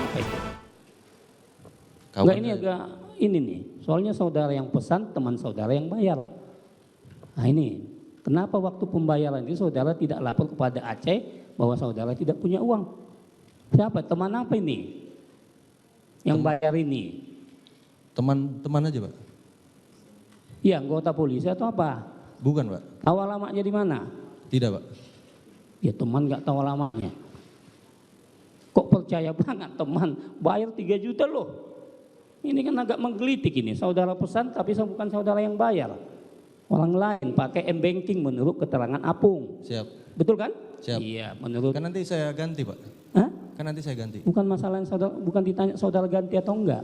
apa itu? Kawan Enggak, ini agak ini nih. Soalnya saudara yang pesan, teman saudara yang bayar. Nah ini, kenapa waktu pembayaran itu saudara tidak lapor kepada Aceh bahwa saudara tidak punya uang? Siapa? Teman apa ini? Yang bayar ini? Teman aja, Pak. Iya, anggota polisi atau apa? Bukan, Pak. Tahu alamatnya di mana? Tidak, Pak. Ya teman nggak tahu alamatnya. Kok percaya banget teman? Bayar 3 juta loh. Ini kan agak menggelitik ini. Saudara pesan tapi bukan saudara yang bayar. Orang lain pakai m-banking menurut keterangan Apung. Siap. Betul kan? Siap. Iya, menurut. Kan nanti saya ganti, Pak. Hah? Kan nanti saya ganti. Bukan masalah yang saudara, bukan ditanya saudara ganti atau enggak.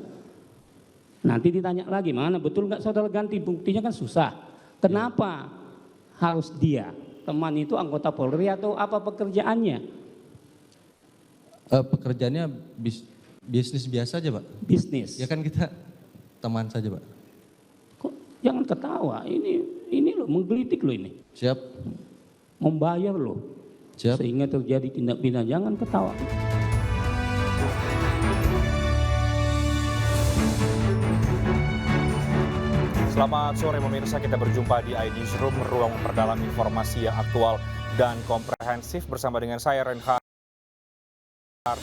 Nanti ditanya lagi, mana betul enggak saudara ganti? Buktinya kan susah. Kenapa harus dia? Teman itu anggota Polri atau apa pekerjaannya? Pekerjaannya bisnis biasa aja, Pak. Bisnis. Ya kan kita teman saja, Pak. Kok jangan ketawa. Ini loh menggelitik loh ini. Siap. Membayar loh. Siap. Sehingga terjadi tindak pidana. Jangan ketawa. Selamat sore pemirsa, kita berjumpa di iNewsroom, ruang memperdalam informasi yang aktual dan komprehensif bersama dengan saya Renhard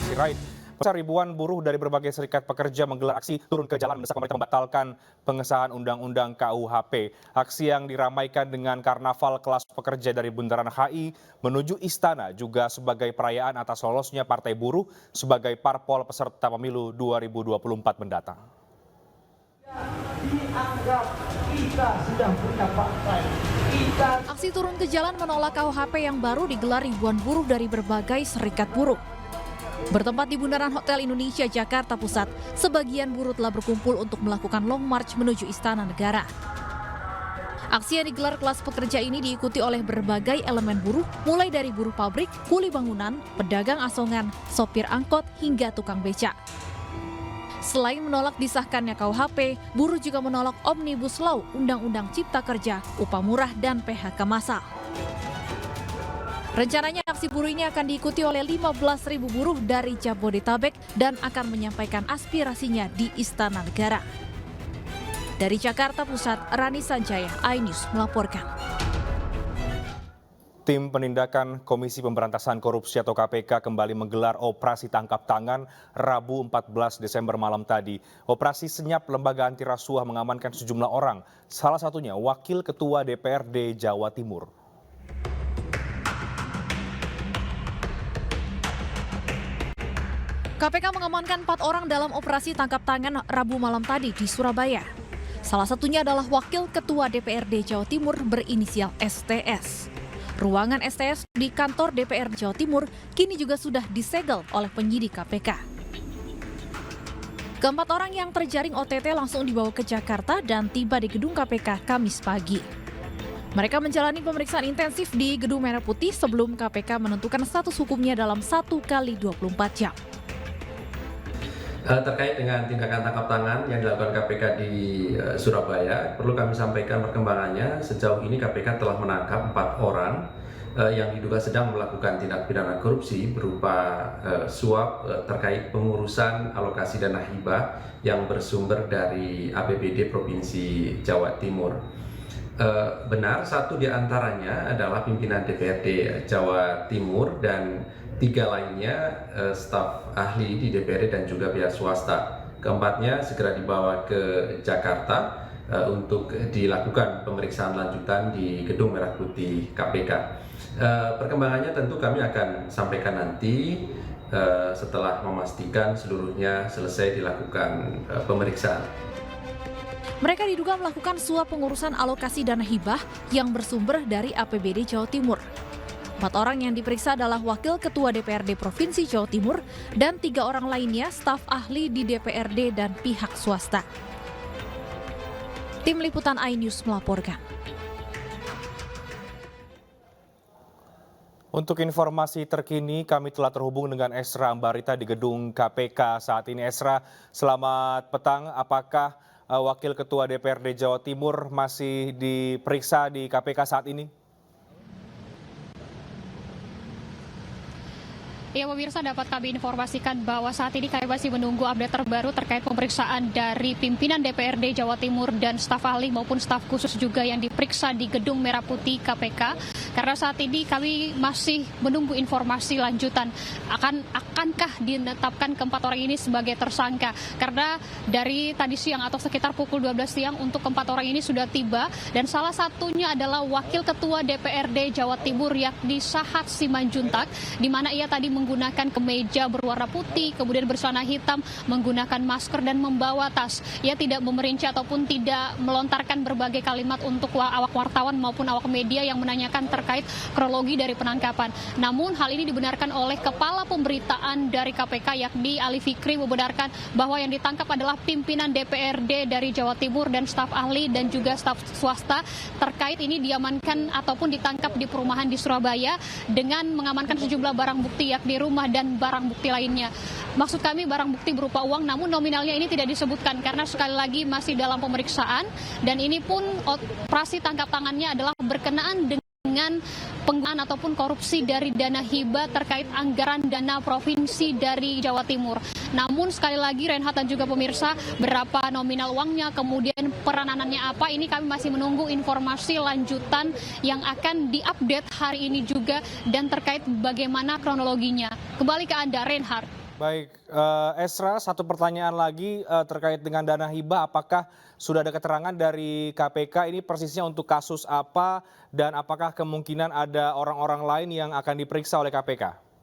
Sirait. Ribuan buruh dari berbagai serikat pekerja menggelar aksi turun ke jalan mendesak pemerintah membatalkan pengesahan Undang-Undang KUHP. Aksi yang diramaikan dengan karnaval kelas pekerja dari Bundaran HI menuju Istana juga sebagai perayaan atas lolosnya Partai Buruh sebagai parpol peserta pemilu 2024 mendatang. Dianggap kita sudah punya partai. Aksi turun ke jalan menolak KUHP yang baru digelar ribuan buruh dari berbagai serikat buruh. Bertempat di Bundaran Hotel Indonesia, Jakarta Pusat, sebagian buruh telah berkumpul untuk melakukan long march menuju Istana Negara. Aksi yang digelar kelas pekerja ini diikuti oleh berbagai elemen buruh, mulai dari buruh pabrik, kuli bangunan, pedagang asongan, sopir angkot, hingga tukang becak. Selain menolak disahkannya KUHP, buruh juga menolak Omnibus Law, Undang-Undang Cipta Kerja, upah murah, dan PHK massal. Rencananya aksi buruh ini akan diikuti oleh 15.000 buruh dari Jabodetabek dan akan menyampaikan aspirasinya di Istana Negara. Dari Jakarta Pusat, Rani Sanjaya, iNews melaporkan. Tim Penindakan Komisi Pemberantasan Korupsi atau KPK kembali menggelar operasi tangkap tangan Rabu 14 Desember malam tadi. Operasi senyap lembaga anti rasuah mengamankan sejumlah orang, salah satunya Wakil Ketua DPRD Jawa Timur. KPK mengamankan 4 orang dalam operasi tangkap tangan Rabu malam tadi di Surabaya. Salah satunya adalah Wakil Ketua DPRD Jawa Timur berinisial STS. Ruangan STS di kantor DPRD Jawa Timur kini juga sudah disegel oleh penyidik KPK. Keempat orang yang terjaring OTT langsung dibawa ke Jakarta dan tiba di gedung KPK Kamis pagi. Mereka menjalani pemeriksaan intensif di Gedung Merah Putih sebelum KPK menentukan status hukumnya dalam 1 kali 24 jam. Terkait dengan tindakan tangkap tangan yang dilakukan KPK di Surabaya, perlu kami sampaikan perkembangannya. Sejauh ini KPK telah menangkap 4 orang yang diduga sedang melakukan tindak pidana korupsi berupa suap terkait pengurusan alokasi dana hibah yang bersumber dari APBD Provinsi Jawa Timur. Benar, 1 di antaranya adalah pimpinan DPRD Jawa Timur dan 3 lainnya staf ahli di DPRD dan juga pihak swasta. Keempatnya segera dibawa ke Jakarta untuk dilakukan pemeriksaan lanjutan di Gedung Merah Putih KPK. Perkembangannya tentu kami akan sampaikan nanti setelah memastikan seluruhnya selesai dilakukan pemeriksaan. Mereka diduga melakukan suap pengurusan alokasi dana hibah yang bersumber dari APBD Jawa Timur. 4 orang yang diperiksa adalah Wakil Ketua DPRD Provinsi Jawa Timur dan 3 orang lainnya staf ahli di DPRD dan pihak swasta. Tim Liputan iNews melaporkan. Untuk informasi terkini, kami telah terhubung dengan Esra Ambarita di gedung KPK saat ini. Esra, selamat petang. Apakah Wakil Ketua DPRD Jawa Timur masih diperiksa di KPK saat ini? Ya pemirsa, dapat kami informasikan bahwa saat ini kami masih menunggu update terbaru terkait pemeriksaan dari pimpinan DPRD Jawa Timur dan staf ahli maupun staf khusus juga yang diperiksa di Gedung Merah Putih KPK. Karena saat ini kami masih menunggu informasi lanjutan akankah ditetapkan keempat orang ini sebagai tersangka. Karena dari tadi siang atau sekitar pukul 12 siang untuk keempat orang ini sudah tiba dan salah satunya adalah Wakil Ketua DPRD Jawa Timur yakni Sahat Simanjuntak, di mana ia tadi menggunakan kemeja berwarna putih, kemudian bercelana hitam, menggunakan masker dan membawa tas. Ia tidak memerinci ataupun tidak melontarkan berbagai kalimat untuk awak wartawan maupun awak media yang menanyakan terkait kronologi dari penangkapan. Namun hal ini dibenarkan oleh Kepala Pemberitaan dari KPK yakni Ali Fikri, membenarkan bahwa yang ditangkap adalah pimpinan DPRD dari Jawa Timur dan staf ahli dan juga staf swasta. Terkait ini diamankan ataupun ditangkap di perumahan di Surabaya dengan mengamankan sejumlah barang bukti yakni di rumah dan barang bukti lainnya. Maksud kami barang bukti berupa uang, namun nominalnya ini tidak disebutkan karena sekali lagi masih dalam pemeriksaan dan ini pun operasi tangkap tangannya adalah berkenaan dengan penggunaan ataupun korupsi dari dana hibah terkait anggaran dana provinsi dari Jawa Timur. Namun sekali lagi Renhat dan juga pemirsa, berapa nominal uangnya, kemudian perananannya apa, ini kami masih menunggu informasi lanjutan yang akan diupdate hari ini juga dan terkait bagaimana kronologinya. Kembali ke Anda, Renhat. Baik, Esra, satu pertanyaan lagi terkait dengan dana hibah. Apakah sudah ada keterangan dari KPK ini persisnya untuk kasus apa dan apakah kemungkinan ada orang-orang lain yang akan diperiksa oleh KPK?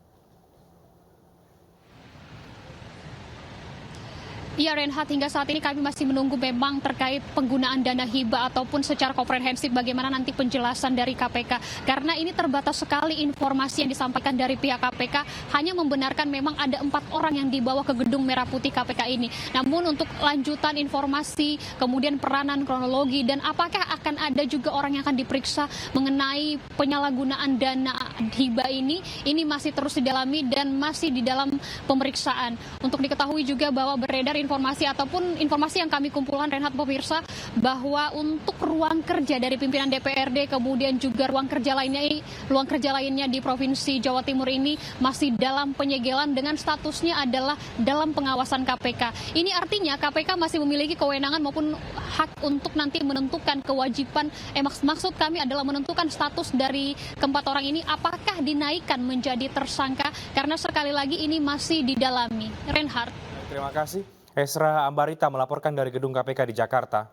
Ya Renhat, hingga saat ini kami masih menunggu memang terkait penggunaan dana hibah ataupun secara komprehensif bagaimana nanti penjelasan dari KPK. Karena ini terbatas sekali informasi yang disampaikan dari pihak KPK, hanya membenarkan memang ada 4 orang yang dibawa ke Gedung Merah Putih KPK ini. Namun untuk lanjutan informasi, kemudian peranan kronologi dan apakah akan ada juga orang yang akan diperiksa mengenai penyalahgunaan dana hibah ini masih terus didalami dan masih di dalam pemeriksaan. Untuk diketahui juga bahwa beredar informasi ataupun informasi yang kami kumpulkan Renhat pemirsa bahwa untuk ruang kerja dari pimpinan DPRD kemudian juga ruang kerja lainnya di Provinsi Jawa Timur ini masih dalam penyegelan dengan statusnya adalah dalam pengawasan KPK. Ini artinya KPK masih memiliki kewenangan maupun hak untuk nanti menentukan kewajiban maksud kami adalah menentukan status dari keempat orang ini apakah dinaikkan menjadi tersangka karena sekali lagi ini masih didalami. Renhat. Terima kasih. Esra Ambarita melaporkan dari Gedung KPK di Jakarta.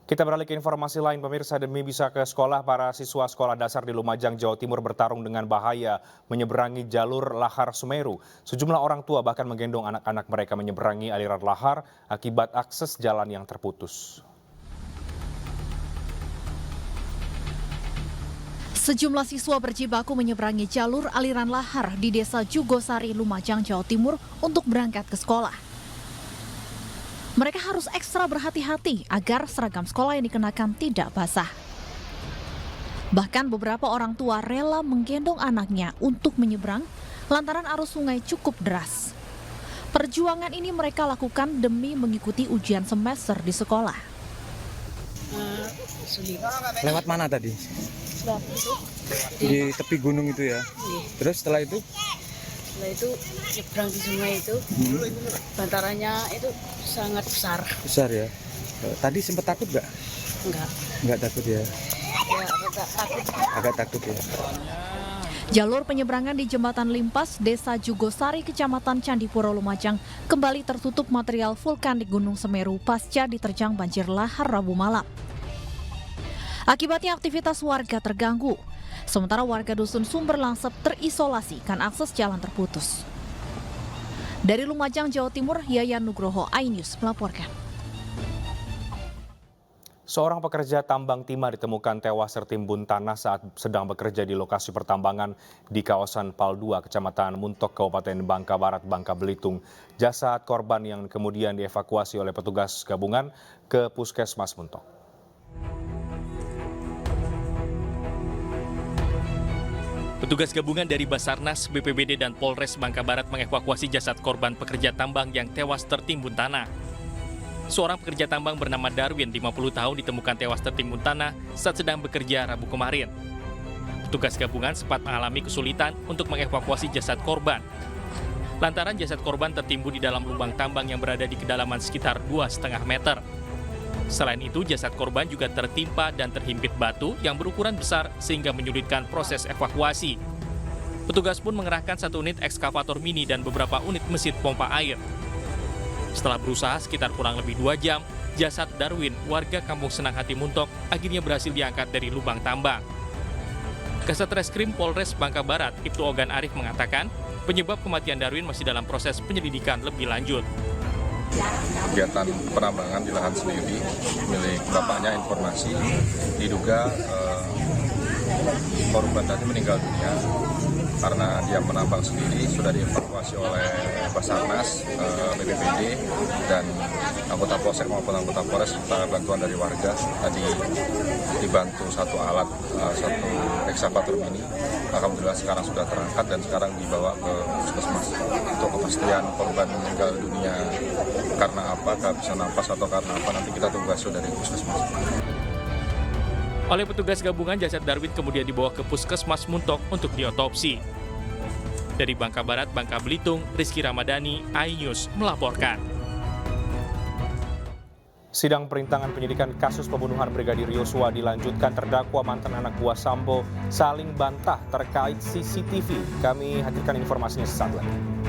Kita beralih ke informasi lain, pemirsa. Demi bisa ke sekolah, para siswa sekolah dasar di Lumajang, Jawa Timur bertarung dengan bahaya menyeberangi jalur lahar Semeru. Sejumlah orang tua bahkan menggendong anak-anak mereka menyeberangi aliran lahar akibat akses jalan yang terputus. Sejumlah siswa berjibaku menyeberangi jalur aliran lahar di Desa Jugosari, Lumajang, Jawa Timur untuk berangkat ke sekolah. Mereka harus ekstra berhati-hati agar seragam sekolah yang dikenakan tidak basah. Bahkan beberapa orang tua rela menggendong anaknya untuk menyeberang lantaran arus sungai cukup deras. Perjuangan ini mereka lakukan demi mengikuti ujian semester di sekolah. Lewat mana tadi? Di tepi gunung itu ya. Terus setelah itu nyebrang di sungai itu, bantarannya itu sangat besar. Besar ya. Tadi sempat takut nggak? Nggak takut ya. Ya agak takut ya. Jalur penyeberangan di Jembatan Limpas, Desa Jugosari, Kecamatan Candipuro, Lumajang, kembali tertutup material vulkanik Gunung Semeru pasca diterjang banjir lahar Rabu malam. Akibatnya aktivitas warga terganggu. Sementara warga dusun Sumber Langsep terisolasi karena akses jalan terputus. Dari Lumajang, Jawa Timur, Yayan Nugroho, iNews melaporkan. Seorang pekerja tambang timah ditemukan tewas tertimbun tanah saat sedang bekerja di lokasi pertambangan di kawasan Pal 2, Kecamatan Muntok, Kabupaten Bangka Barat, Bangka Belitung. Jasad korban yang kemudian dievakuasi oleh petugas gabungan ke Puskesmas Muntok. Petugas gabungan dari Basarnas, BPBD, dan Polres Bangka Barat mengevakuasi jasad korban pekerja tambang yang tewas tertimbun tanah. Seorang pekerja tambang bernama Darwin, 50 tahun, ditemukan tewas tertimbun tanah saat sedang bekerja Rabu kemarin. Petugas gabungan sempat mengalami kesulitan untuk mengevakuasi jasad korban. Lantaran jasad korban tertimbun di dalam lubang tambang yang berada di kedalaman sekitar 2,5 meter. Selain itu, jasad korban juga tertimpa dan terhimpit batu yang berukuran besar sehingga menyulitkan proses evakuasi. Petugas pun mengerahkan 1 unit ekskavator mini dan beberapa unit mesin pompa air. Setelah berusaha sekitar kurang lebih 2 jam, jasad Darwin, warga Kampung Senang Hati Muntok, akhirnya berhasil diangkat dari lubang tambang. Kasat Reskrim Polres Bangka Barat, Ibtu Ogan Arif mengatakan, penyebab kematian Darwin masih dalam proses penyelidikan lebih lanjut. Kegiatan penambangan di lahan sendiri milik bapaknya, informasi diduga korban tadi meninggal dunia karena dia menambang sendiri, sudah dievakuasi oleh Basarnas, BPBD, dan anggota Polsek maupun anggota Polres serta bantuan dari warga. Tadi dibantu 1 alat, 1 ekskavator mini. Alhamdulillah sekarang sudah terangkat dan sekarang dibawa ke puskesmas. Untuk kepastian korban meninggal dunia karena apa, kehabisan napas atau karena apa, nanti kita tunggu hasil dari puskesmas. Oleh petugas gabungan, jasad Darwin kemudian dibawa ke Puskesmas Muntok untuk diotopsi. Dari Bangka Barat, Bangka Belitung, Rizky Ramadhani, iNews melaporkan. Sidang perintangan penyidikan kasus pembunuhan Brigadir Yosua dilanjutkan. Terdakwa mantan anak buah Sambo saling bantah terkait CCTV. Kami hadirkan informasinya sesaat lagi.